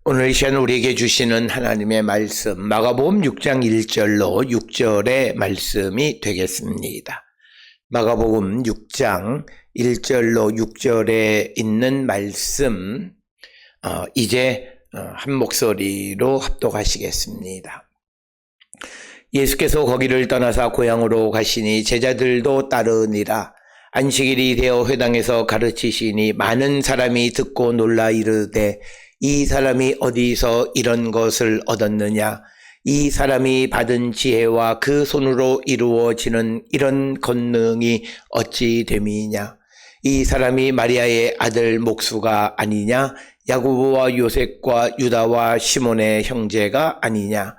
오늘 이 시간 우리에게 주시는 하나님의 말씀 마가복음 6장 1절로 6절의 말씀이 되겠습니다. 마가복음 6장 1절로 6절에 있는 말씀 이제 한 목소리로 합독하시겠습니다. 예수께서 거기를 떠나사 고향으로 가시니 제자들도 따르니라. 안식일이 되어 회당에서 가르치시니 많은 사람이 듣고 놀라 이르되 이 사람이 어디서 이런 것을 얻었느냐? 이 사람이 받은 지혜와 그 손으로 이루어지는 이런 권능이 어찌 됨이냐? 이 사람이 마리아의 아들 목수가 아니냐? 야고보와 요셉과 유다와 시몬의 형제가 아니냐?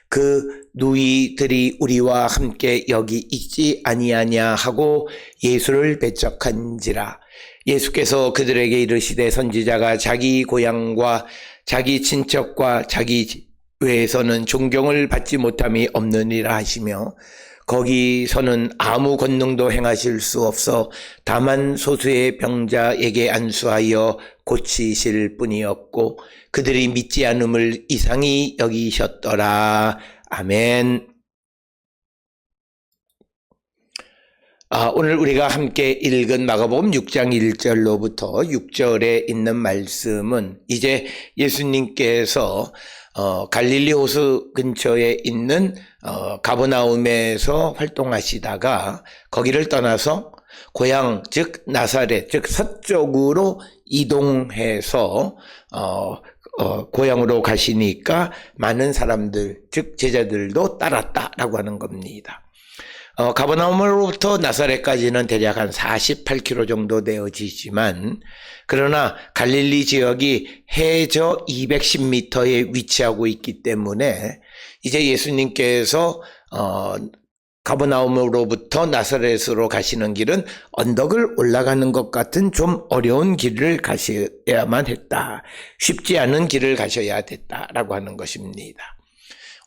그 누이들이 우리와 함께 여기 있지 아니하냐 하고 예수를 배척한지라. 예수께서 그들에게 이르시되 선지자가 자기 고향과 자기 친척과 자기 외에서는 존경을 받지 못함이 없느니라 하시며 거기서는 아무 권능도 행하실 수 없어 다만 소수의 병자에게 안수하여 고치실 뿐이었고 그들이 믿지 않음을 이상히 여기셨더라. 아멘. 오늘 우리가 함께 읽은 마가복음 6장 1절로부터 6절에 있는 말씀은 이제 예수님께서 갈릴리 호수 근처에 있는 가버나움에서 활동하시다가 거기를 떠나서 고향 즉 나사렛 즉 서쪽으로 이동해서 고향으로 가시니까 많은 사람들 즉 제자들도 따랐다라고 하는 겁니다. 가버나움으로부터 나사렛까지는 대략 한 48km 정도 되어지지만 그러나 갈릴리 지역이 해저 210m에 위치하고 있기 때문에 이제 예수님께서 가버나움으로부터 나사렛으로 가시는 길은 언덕을 올라가는 것 같은 좀 어려운 길을 가셔야만 했다. 쉽지 않은 길을 가셔야 됐다라고 하는 것입니다.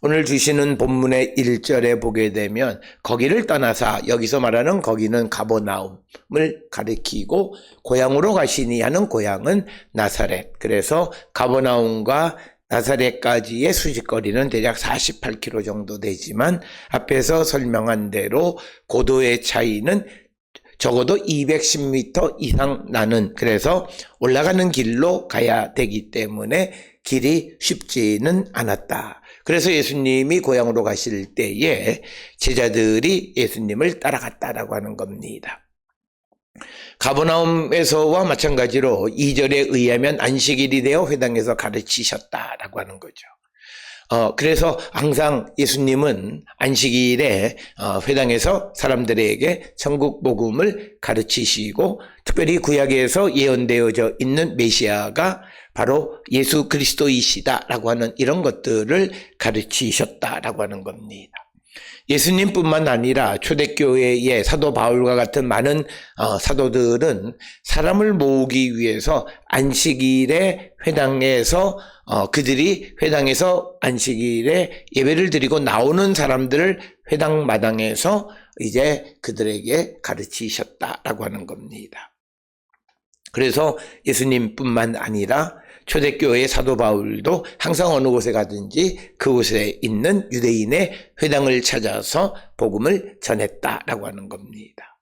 오늘 주시는 본문의 1절에 보게 되면 거기를 떠나사 여기서 말하는 거기는 가버나움을 가리키고 고향으로 가시니 하는 고향은 나사렛. 그래서 가버나움과 나사렛까지의 수직거리는 대략 48km 정도 되지만 앞에서 설명한 대로 고도의 차이는 적어도 210m 이상 나는 그래서 올라가는 길로 가야 되기 때문에 길이 쉽지는 않았다. 그래서 예수님이 고향으로 가실 때에 제자들이 예수님을 따라갔다라고 하는 겁니다. 가버나움에서와 마찬가지로 2절에 의하면 안식일이 되어 회당에서 가르치셨다라고 하는 거죠. 그래서 항상 예수님은 안식일에 회당에서 사람들에게 천국 복음을 가르치시고 특별히 구약에서 예언되어져 있는 메시아가 바로 예수 그리스도이시다라고 하는 이런 것들을 가르치셨다라고 하는 겁니다. 예수님뿐만 아니라 초대교회의 사도 바울과 같은 많은 사도들은 사람을 모으기 위해서 안식일에 회당에서 그들이 회당에서 안식일에 예배를 드리고 나오는 사람들을 회당 마당에서 이제 그들에게 가르치셨다라고 하는 겁니다. 그래서 예수님뿐만 아니라 초대교회의 사도 바울도 항상 어느 곳에 가든지 그곳에 있는 유대인의 회당을 찾아서 복음을 전했다라고 하는 겁니다.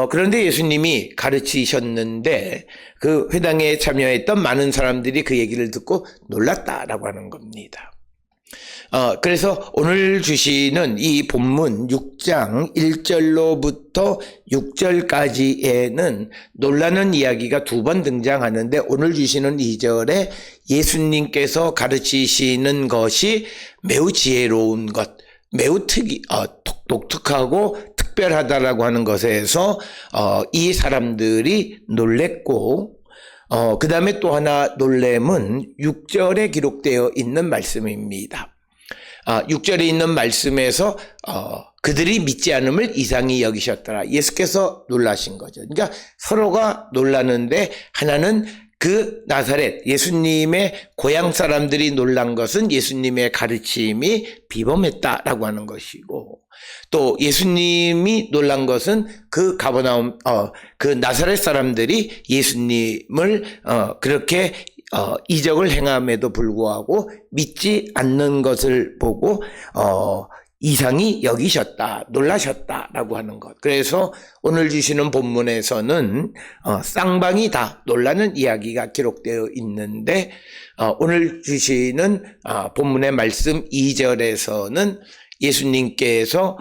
그런데 예수님이 가르치셨는데 그 회당에 참여했던 많은 사람들이 그 얘기를 듣고 놀랐다라고 하는 겁니다. 그래서 오늘 주시는 이 본문 6장 1절로부터 6절까지에는 놀라는 이야기가 두 번 등장하는데 오늘 주시는 2절에 예수님께서 가르치시는 것이 매우 지혜로운 것, 매우 독특하고 특별하다라고 하는 것에서 이 사람들이 놀랬고 그 다음에 또 하나 놀램은 6절에 기록되어 있는 말씀입니다. 6절에 있는 말씀에서 그들이 믿지 않음을 이상히 여기셨더라. 예수께서 놀라신 거죠. 그러니까 서로가 놀라는데 하나는 그 나사렛 예수님의 고향 사람들이 놀란 것은 예수님의 가르침이 비범했다라고 하는 것이고 또 예수님이 놀란 것은 그 가버나움 그 나사렛 사람들이 예수님을 그렇게 이적을 행함에도 불구하고 믿지 않는 것을 보고 이상히 여기셨다, 놀라셨다라고 하는 것. 그래서 오늘 주시는 본문에서는 쌍방이 다 놀라는 이야기가 기록되어 있는데 오늘 주시는 본문의 말씀 2절에서는 예수님께서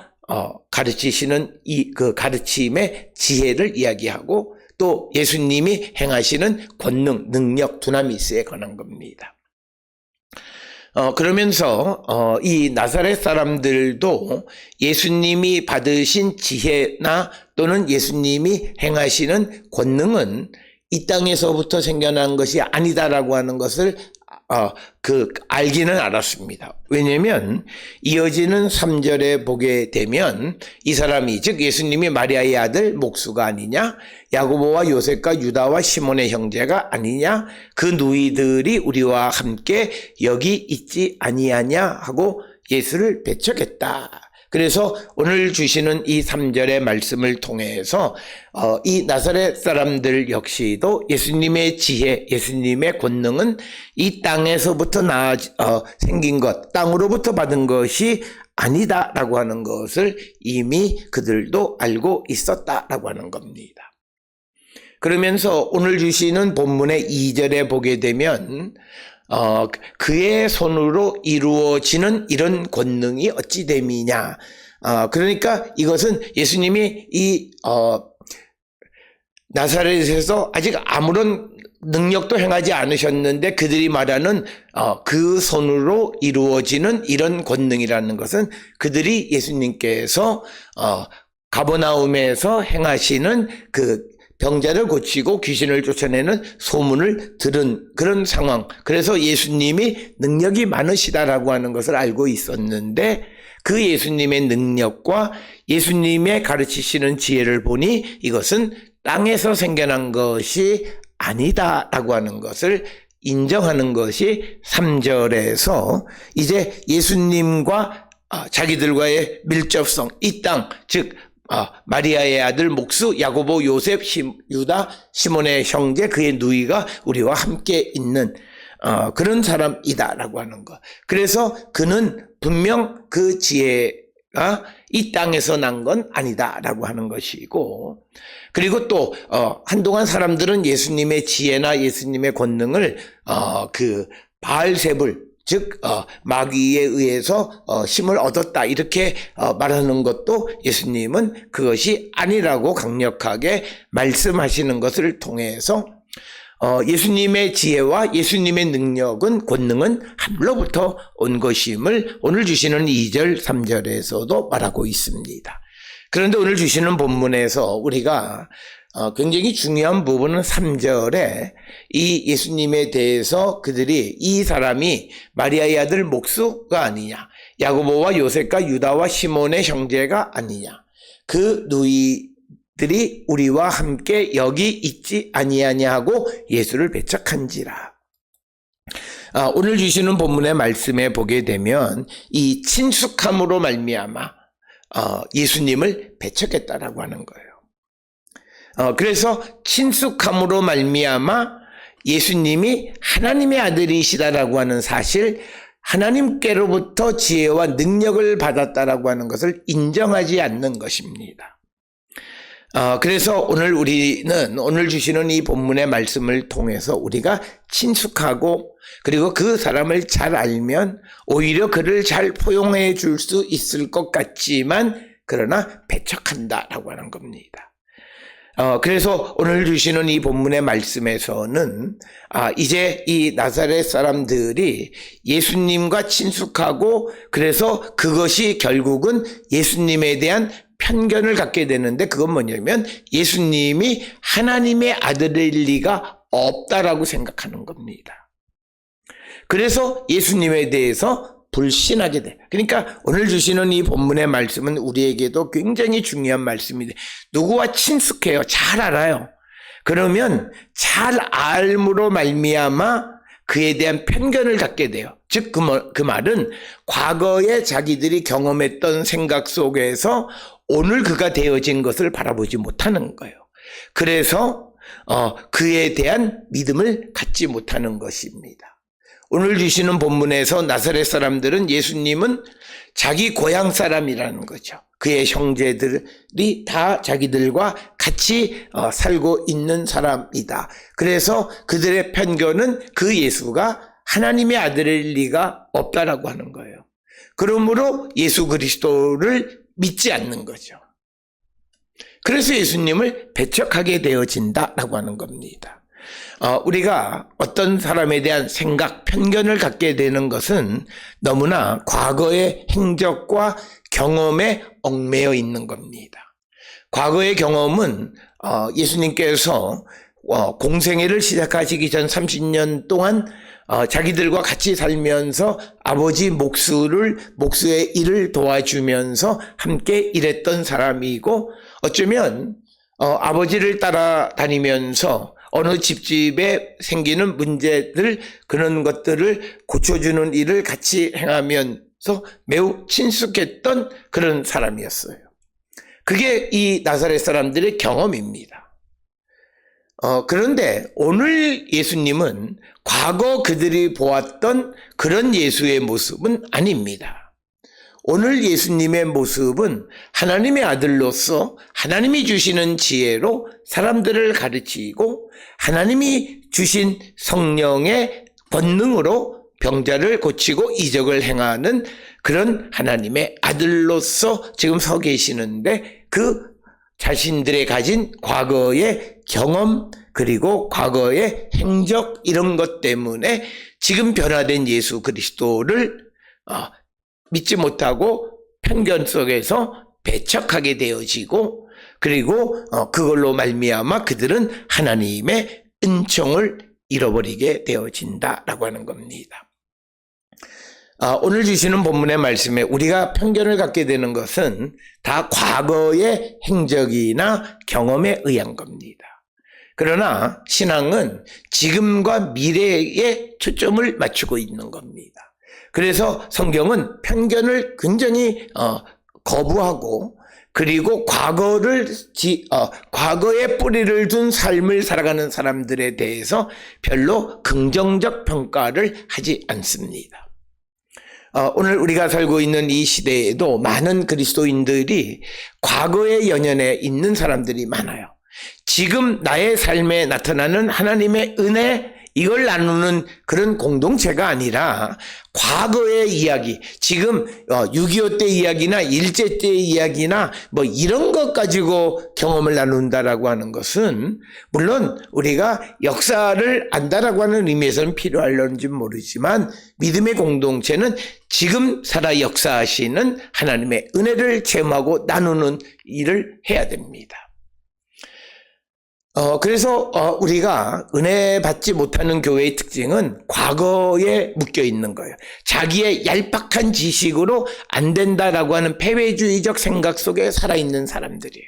가르치시는 그 가르침의 지혜를 이야기하고 또 예수님이 행하시는 권능, 능력, 두나미스에 관한 겁니다. 그러면서 이 나사렛 사람들도 예수님이 받으신 지혜나 또는 예수님이 행하시는 권능은 이 땅에서부터 생겨난 것이 아니다라고 하는 것을 알기는 알았습니다. 왜냐하면 이어지는 3절에 보게 되면 이 사람이, 즉 예수님이 마리아의 아들 목수가 아니냐, 야고보와 요셉과 유다와 시몬의 형제가 아니냐, 그 누이들이 우리와 함께 여기 있지 아니하냐 하고 예수를 배척했다. 그래서 오늘 주시는 이 3절의 말씀을 통해서 이 나사렛 사람들 역시도 예수님의 지혜, 예수님의 권능은 이 땅에서부터 생긴 것, 땅으로부터 받은 것이 아니다라고 하는 것을 이미 그들도 알고 있었다라고 하는 겁니다. 그러면서 오늘 주시는 본문의 2절에 보게 되면 그의 손으로 이루어지는 이런 권능이 어찌 됨이냐. 그러니까 이것은 예수님이 이 나사렛에서 아직 아무런 능력도 행하지 않으셨는데 그들이 말하는 그 손으로 이루어지는 이런 권능이라는 것은 그들이 예수님께서 가버나움에서 행하시는 그 병자를 고치고 귀신을 쫓아내는 소문을 들은 그런 상황. 그래서 예수님이 능력이 많으시다라고 하는 것을 알고 있었는데 그 예수님의 능력과 예수님의 가르치시는 지혜를 보니 이것은 땅에서 생겨난 것이 아니다라고 하는 것을 인정하는 것이 3절에서 이제 예수님과 자기들과의 밀접성, 이 땅, 즉 마리아의 아들 목수, 야고보, 요셉, 유다, 시몬의 형제, 그의 누이가 우리와 함께 있는 그런 사람이다라고 하는 것. 그래서 그는 분명 그 지혜가 이 땅에서 난 건 아니다라고 하는 것이고, 그리고 또 한동안 사람들은 예수님의 지혜나 예수님의 권능을 그 바알세불, 즉 마귀에 의해서 힘을 얻었다 이렇게 말하는 것도 예수님은 그것이 아니라고 강력하게 말씀하시는 것을 통해서 예수님의 지혜와 예수님의 능력은, 권능은 하늘로부터 온 것임을 오늘 주시는 2절 3절에서도 말하고 있습니다. 그런데 오늘 주시는 본문에서 우리가 굉장히 중요한 부분은 3절에 이 예수님에 대해서 그들이 이 사람이 마리아의 아들 목수가 아니냐, 야고보와 요셉과 유다와 시몬의 형제가 아니냐, 그 누이들이 우리와 함께 여기 있지 아니하냐 하고 예수를 배척한지라. 오늘 주시는 본문의 말씀에 보게 되면 이 친숙함으로 말미암아 예수님을 배척했다라고 하는 거예요. 그래서 친숙함으로 말미암아 예수님이 하나님의 아들이시다라고 하는 사실, 하나님께로부터 지혜와 능력을 받았다라고 하는 것을 인정하지 않는 것입니다. 그래서 우리는 오늘 주시는 이 본문의 말씀을 통해서 우리가 친숙하고 그리고 그 사람을 잘 알면 오히려 그를 잘 포용해 줄 수 있을 것 같지만 그러나 배척한다라고 하는 겁니다. 그래서 오늘 주시는 이 본문의 말씀에서는 이제 이 나사렛 사람들이 예수님과 친숙하고 그래서 그것이 결국은 예수님에 대한 편견을 갖게 되는데, 그건 뭐냐면 예수님이 하나님의 아들일 리가 없다라고 생각하는 겁니다. 그래서 예수님에 대해서 불신하게 돼. 그러니까 오늘 주시는 이 본문의 말씀은 우리에게도 굉장히 중요한 말씀인데, 누구와 친숙해요? 잘 알아요. 그러면 잘 알므로 말미암아 그에 대한 편견을 갖게 돼요. 즉 그 말은 과거에 자기들이 경험했던 생각 속에서 오늘 그가 되어진 것을 바라보지 못하는 거예요. 그래서 그에 대한 믿음을 갖지 못하는 것입니다. 오늘 주시는 본문에서 나사렛 사람들은 예수님은 자기 고향 사람이라는 거죠. 그의 형제들이 다 자기들과 같이 살고 있는 사람이다. 그래서 그들의 편견은 그 예수가 하나님의 아들일 리가 없다라고 하는 거예요. 그러므로 예수 그리스도를 믿지 않는 거죠. 그래서 예수님을 배척하게 되어진다라고 하는 겁니다. 우리가 어떤 사람에 대한 생각, 편견을 갖게 되는 것은 너무나 과거의 행적과 경험에 얽매여 있는 겁니다. 과거의 경험은 예수님께서 공생애를 시작하시기 전 30년 동안 자기들과 같이 살면서 아버지 목수의 일을 도와주면서 함께 일했던 사람이고, 어쩌면 아버지를 따라다니면서 어느 집집에 생기는 문제들, 그런 것들을 고쳐주는 일을 같이 행하면서 매우 친숙했던 그런 사람이었어요. 그게 이 나사렛 사람들의 경험입니다. 그런데 오늘 예수님은 과거 그들이 보았던 그런 예수의 모습은 아닙니다. 오늘 예수님의 모습은 하나님의 아들로서 하나님이 주시는 지혜로 사람들을 가르치고 하나님이 주신 성령의 권능으로 병자를 고치고 이적을 행하는 그런 하나님의 아들로서 지금 서 계시는데, 그 자신들의 가진 과거의 경험 그리고 과거의 행적, 이런 것 때문에 지금 변화된 예수 그리스도를 믿지 못하고 편견 속에서 배척하게 되어지고, 그리고 그걸로 말미암아 그들은 하나님의 은총을 잃어버리게 되어진다라고 하는 겁니다. 오늘 주시는 본문의 말씀에 우리가 편견을 갖게 되는 것은 다 과거의 행적이나 경험에 의한 겁니다. 그러나 신앙은 지금과 미래에 초점을 맞추고 있는 겁니다. 그래서 성경은 편견을 굉장히 거부하고, 그리고 과거에 뿌리를 둔 삶을 살아가는 사람들에 대해서 별로 긍정적 평가를 하지 않습니다. 오늘 우리가 살고 있는 이 시대에도 많은 그리스도인들이 과거의 연연에 있는 사람들이 많아요. 지금 나의 삶에 나타나는 하나님의 은혜, 이걸 나누는 그런 공동체가 아니라 과거의 이야기, 지금 6.25 때 이야기나 일제 때 이야기나 뭐 이런 것 가지고 경험을 나눈다라고 하는 것은, 물론 우리가 역사를 안다라고 하는 의미에서는 필요할런지 모르지만, 믿음의 공동체는 지금 살아 역사하시는 하나님의 은혜를 체험하고 나누는 일을 해야 됩니다. 그래서 우리가 은혜 받지 못하는 교회의 특징은 과거에 묶여 있는 거예요. 자기의 얄팍한 지식으로 안 된다라고 하는 패배주의적 생각 속에 살아있는 사람들이에요.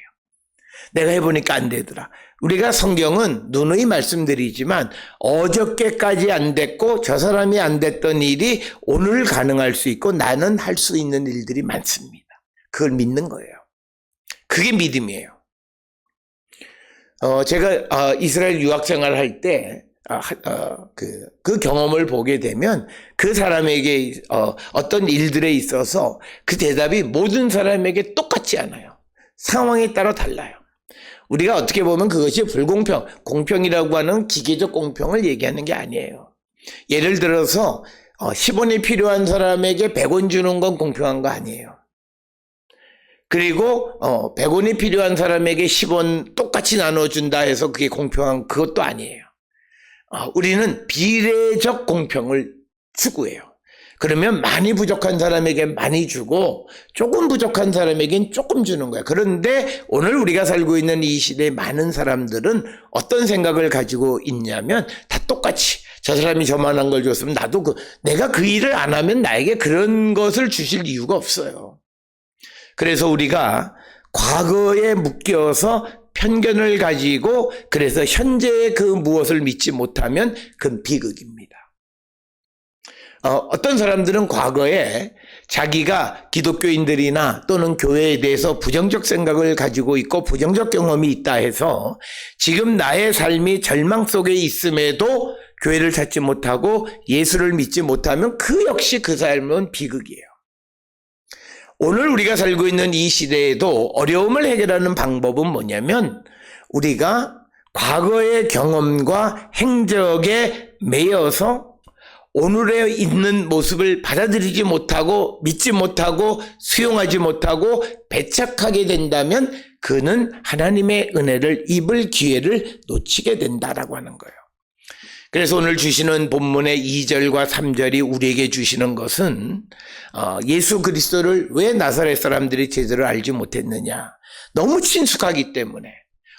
내가 해보니까 안 되더라. 우리가 성경은 누누이 말씀드리지만 어저께까지 안 됐고 저 사람이 안 됐던 일이 오늘 가능할 수 있고 나는 할 수 있는 일들이 많습니다. 그걸 믿는 거예요. 그게 믿음이에요. 제가 이스라엘 유학 생활을 할 때 그 경험을 보게 되면 그 사람에게 어떤 일들에 있어서 그 대답이 모든 사람에게 똑같지 않아요. 상황에 따라 달라요. 우리가 어떻게 보면 그것이 불공평, 공평이라고 하는 기계적 공평을 얘기하는 게 아니에요. 예를 들어서 10원이 필요한 사람에게 100원 주는 건 공평한 거 아니에요. 그리고 100원이 필요한 사람에게 10원 똑같이 나눠준다 해서 그게 공평한, 그것도 아니에요. 우리는 비례적 공평을 추구해요. 그러면 많이 부족한 사람에게 많이 주고 조금 부족한 사람에겐 조금 주는 거예요. 그런데 오늘 우리가 살고 있는 이 시대의 많은 사람들은 어떤 생각을 가지고 있냐면 다 똑같이, 저 사람이 저만한 걸 줬으면 나도 내가 그 일을 안 하면 나에게 그런 것을 주실 이유가 없어요. 그래서 우리가 과거에 묶여서 편견을 가지고 그래서 현재의 그 무엇을 믿지 못하면 그건 비극입니다. 어떤 사람들은 과거에 자기가 기독교인들이나 또는 교회에 대해서 부정적 생각을 가지고 있고 부정적 경험이 있다 해서 지금 나의 삶이 절망 속에 있음에도 교회를 찾지 못하고 예수를 믿지 못하면 그 역시 그 삶은 비극이에요. 오늘 우리가 살고 있는 이 시대에도 어려움을 해결하는 방법은 뭐냐면 우리가 과거의 경험과 행적에 매여서 오늘에 있는 모습을 받아들이지 못하고 믿지 못하고 수용하지 못하고 배척하게 된다면 그는 하나님의 은혜를 입을 기회를 놓치게 된다라고 하는 거예요. 그래서 오늘 주시는 본문의 2절과 3절이 우리에게 주시는 것은 예수 그리스도를 왜 나사렛 사람들이 제대로 알지 못했느냐. 너무 친숙하기 때문에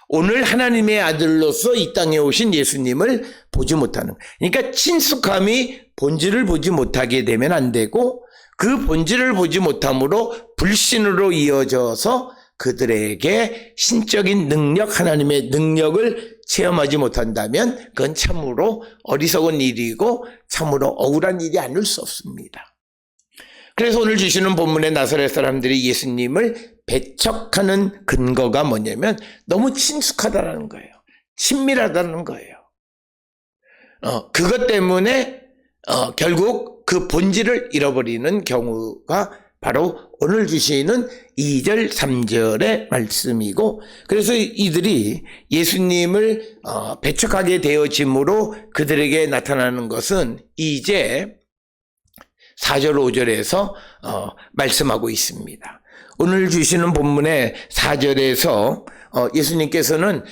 오늘 하나님의 아들로서 이 땅에 오신 예수님을 보지 못하는, 그러니까 친숙함이 본질을 보지 못하게 되면 안 되고 그 본질을 보지 못함으로 불신으로 이어져서 그들에게 신적인 능력, 하나님의 능력을 체험하지 못한다면 그건 참으로 어리석은 일이고 참으로 억울한 일이 아닐 수 없습니다. 그래서 오늘 주시는 본문의 나사렛 사람들이 예수님을 배척하는 근거가 뭐냐면 너무 친숙하다는 거예요. 친밀하다는 거예요. 그것 때문에 결국 그 본질을 잃어버리는 경우가 바로 오늘 주시는 2절 3절의 말씀이고, 그래서 이들이 예수님을 배척하게 되어짐으로 그들에게 나타나는 것은 이제 4절 5절에서 말씀하고 있습니다. 오늘 주시는 본문의 4절에서 예수님께서는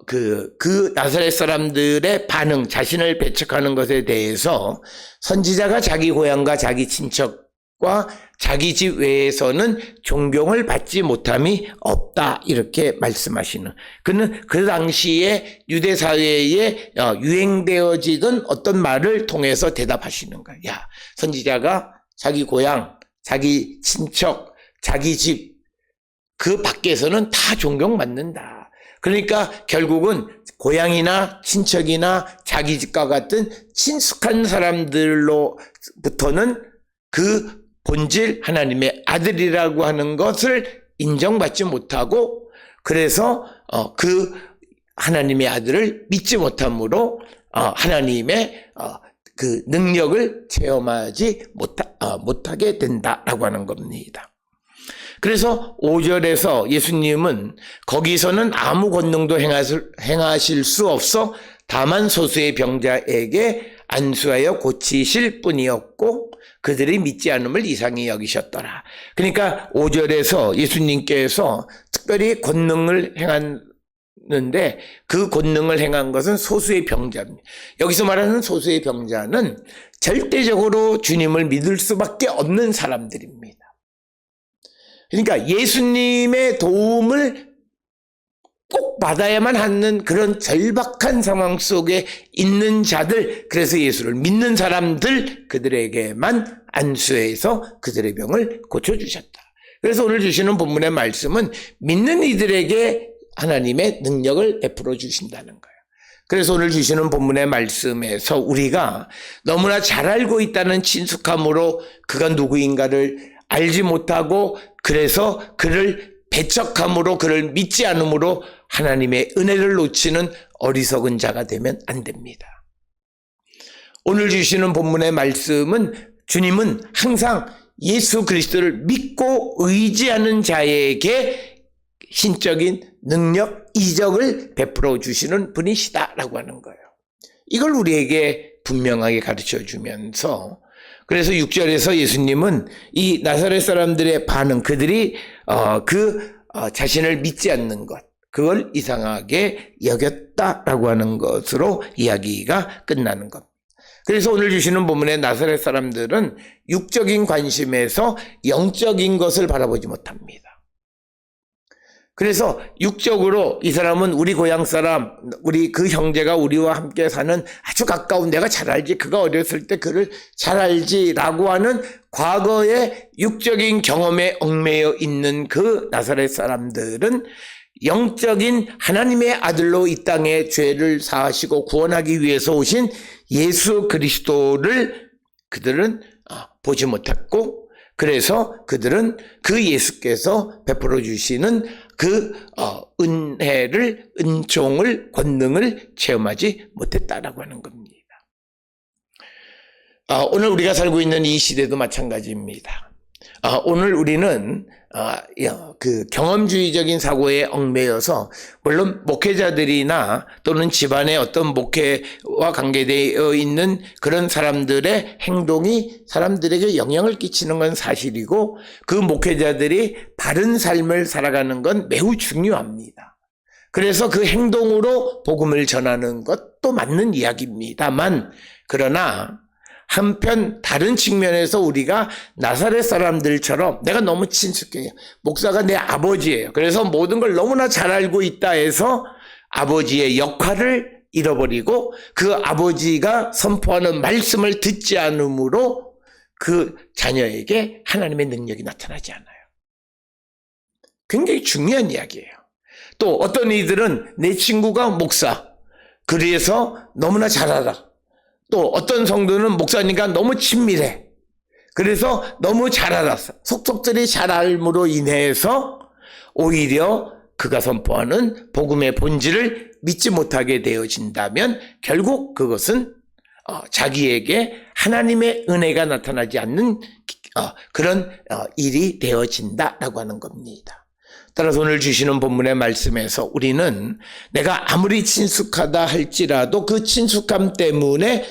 그 나사렛 사람들의 반응, 자신을 배척하는 것에 대해서 선지자가 자기 고향과 자기 친척과 자기 집 외에서는 존경을 받지 못함이 없다, 이렇게 말씀하시는, 그는 그 당시에 유대 사회에 유행되어지던 어떤 말을 통해서 대답하시는 거예요. 야, 선지자가 자기 고향, 자기 친척, 자기 집 그 밖에서는 다 존경받는다. 그러니까 결국은 고향이나 친척이나 자기 집과 같은 친숙한 사람들로부터는 그 본질 하나님의 아들이라고 하는 것을 인정받지 못하고, 그래서 그 하나님의 아들을 믿지 못함으로 하나님의 그 능력을 체험하지 못하게 된다라고 하는 겁니다. 그래서 5절에서 예수님은 거기서는 아무 권능도 행하실 수 없어 다만 소수의 병자에게 안수하여 고치실 뿐이었고 그들이 믿지 않음을 이상히 여기셨더라. 그러니까 5절에서 예수님께서 특별히 권능을 행했는데 그 권능을 행한 것은 소수의 병자입니다. 여기서 말하는 소수의 병자는 절대적으로 주님을 믿을 수밖에 없는 사람들입니다. 그러니까 예수님의 도움을 꼭 받아야만 하는 그런 절박한 상황 속에 있는 자들, 그래서 예수를 믿는 사람들, 그들에게만 안수해서 그들의 병을 고쳐주셨다. 그래서 오늘 주시는 본문의 말씀은 믿는 이들에게 하나님의 능력을 베풀어 주신다는 거예요. 그래서 오늘 주시는 본문의 말씀에서 우리가 너무나 잘 알고 있다는 친숙함으로 그가 누구인가를 알지 못하고 그래서 그를 배척함으로 그를 믿지 않음으로 하나님의 은혜를 놓치는 어리석은 자가 되면 안 됩니다. 오늘 주시는 본문의 말씀은 주님은 항상 예수 그리스도를 믿고 의지하는 자에게 신적인 능력, 이적을 베풀어 주시는 분이시다라고 하는 거예요. 이걸 우리에게 분명하게 가르쳐 주면서, 그래서 6절에서 예수님은 이 나사렛 사람들의 반응, 그들이 자신을 믿지 않는 것, 그걸 이상하게 여겼다라고 하는 것으로 이야기가 끝나는 것. 그래서 오늘 주시는 본문의 나사렛 사람들은 육적인 관심에서 영적인 것을 바라보지 못합니다. 그래서 육적으로 이 사람은 우리 고향 사람, 우리 그 형제가 우리와 함께 사는 아주 가까운, 내가 잘 알지, 그가 어렸을 때 그를 잘 알지라고 하는 과거의 육적인 경험에 얽매여 있는 그 나사렛 사람들은 영적인 하나님의 아들로 이 땅에 죄를 사하시고 구원하기 위해서 오신 예수 그리스도를 그들은 보지 못했고, 그래서 그들은 그 예수께서 베풀어 주시는 그 은혜를, 은총을, 권능을 체험하지 못했다라고 하는 겁니다. 오늘 우리가 살고 있는 이 시대도 마찬가지입니다. 오늘 우리는 그 경험주의적인 사고에 얽매여서, 물론 목회자들이나 또는 집안의 어떤 목회와 관계되어 있는 그런 사람들의 행동이 사람들에게 영향을 끼치는 건 사실이고, 그 목회자들이 바른 삶을 살아가는 건 매우 중요합니다. 그래서 그 행동으로 복음을 전하는 것도 맞는 이야기입니다만, 그러나 한편 다른 측면에서 우리가 나사렛 사람들처럼 내가 너무 친숙해요. 목사가 내 아버지예요. 그래서 모든 걸 너무나 잘 알고 있다 해서 아버지의 역할을 잃어버리고, 그 아버지가 선포하는 말씀을 듣지 않으므로 그 자녀에게 하나님의 능력이 나타나지 않아요. 굉장히 중요한 이야기예요. 또 어떤 이들은 내 친구가 목사, 그래서 너무나 잘 알아. 또 어떤 성도는 목사니까 너무 친밀해. 그래서 너무 잘 알았어. 속속들이 잘 알므로 인해서 오히려 그가 선포하는 복음의 본질을 믿지 못하게 되어진다면 결국 그것은 자기에게 하나님의 은혜가 나타나지 않는 그런 일이 되어진다라고 하는 겁니다. 따라서 오늘 주시는 본문의 말씀에서 우리는 내가 아무리 친숙하다 할지라도 그 친숙함 때문에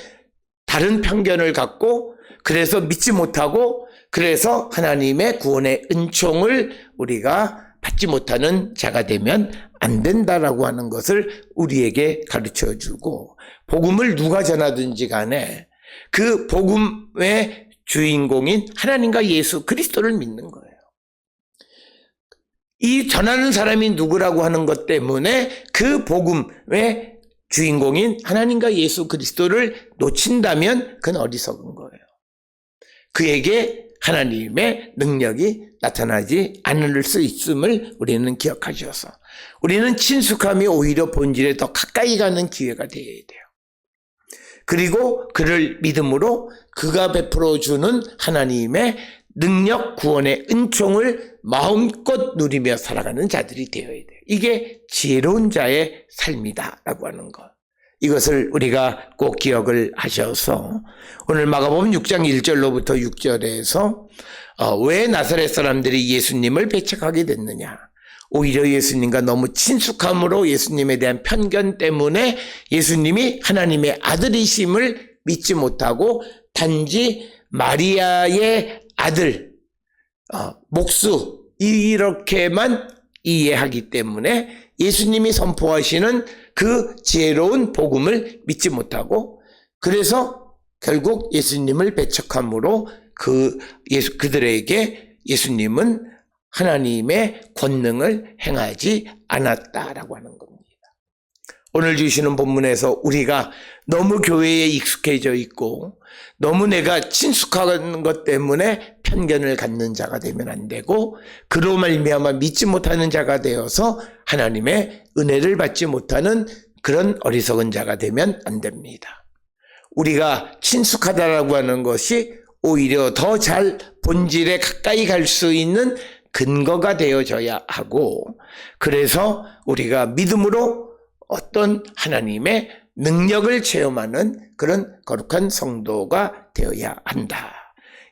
다른 편견을 갖고, 그래서 믿지 못하고, 그래서 하나님의 구원의 은총을 우리가 받지 못하는 자가 되면 안 된다라고 하는 것을 우리에게 가르쳐 주고, 복음을 누가 전하든지 간에 그 복음의 주인공인 하나님과 예수 그리스도를 믿는 거예요. 이 전하는 사람이 누구라고 하는 것 때문에 그 복음의 주인공인 하나님과 예수 그리스도를 놓친다면 그건 어리석은 거예요. 그에게 하나님의 능력이 나타나지 않을 수 있음을 우리는 기억하셔서, 우리는 친숙함이 오히려 본질에 더 가까이 가는 기회가 되어야 돼요. 그리고 그를 믿음으로 그가 베풀어 주는 하나님의 능력, 구원의 은총을 마음껏 누리며 살아가는 자들이 되어야 돼요. 이게 지혜로운 자의 삶이다라고 하는 것. 이것을 우리가 꼭 기억을 하셔서 오늘 마가복음 6장 1절로부터 6절에서 왜 나사렛 사람들이 예수님을 배척하게 됐느냐. 오히려 예수님과 너무 친숙함으로 예수님에 대한 편견 때문에 예수님이 하나님의 아들이심을 믿지 못하고 단지 마리아의 아들, 목수 이렇게만 이해하기 때문에 예수님이 선포하시는 그 지혜로운 복음을 믿지 못하고, 그래서 결국 예수님을 배척함으로 그들에게 예수님은 하나님의 권능을 행하지 않았다라고 하는 겁니다. 오늘 주시는 본문에서 우리가 너무 교회에 익숙해져 있고 너무 내가 친숙한 것 때문에 편견을 갖는 자가 되면 안 되고, 그로 말미암아 믿지 못하는 자가 되어서 하나님의 은혜를 받지 못하는 그런 어리석은 자가 되면 안 됩니다. 우리가 친숙하다라고 하는 것이 오히려 더 잘 본질에 가까이 갈 수 있는 근거가 되어져야 하고, 그래서 우리가 믿음으로 어떤 하나님의 능력을 체험하는 그런 거룩한 성도가 되어야 한다.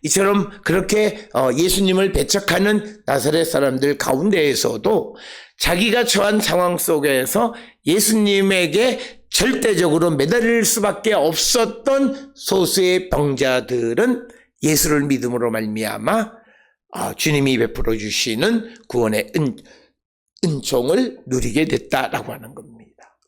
이처럼 그렇게 예수님을 배척하는 나사렛 사람들 가운데에서도 자기가 처한 상황 속에서 예수님에게 절대적으로 매달릴 수밖에 없었던 소수의 병자들은 예수를 믿음으로 말미암아 주님이 베풀어 주시는 구원의 은총을 누리게 됐다라고 하는 겁니다.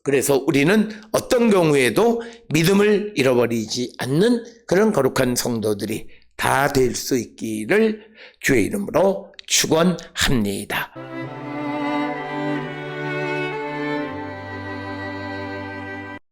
그래서 우리는 어떤 경우에도 믿음을 잃어버리지 않는 그런 거룩한 성도들이 다 될 수 있기를 주의 이름으로 축원합니다.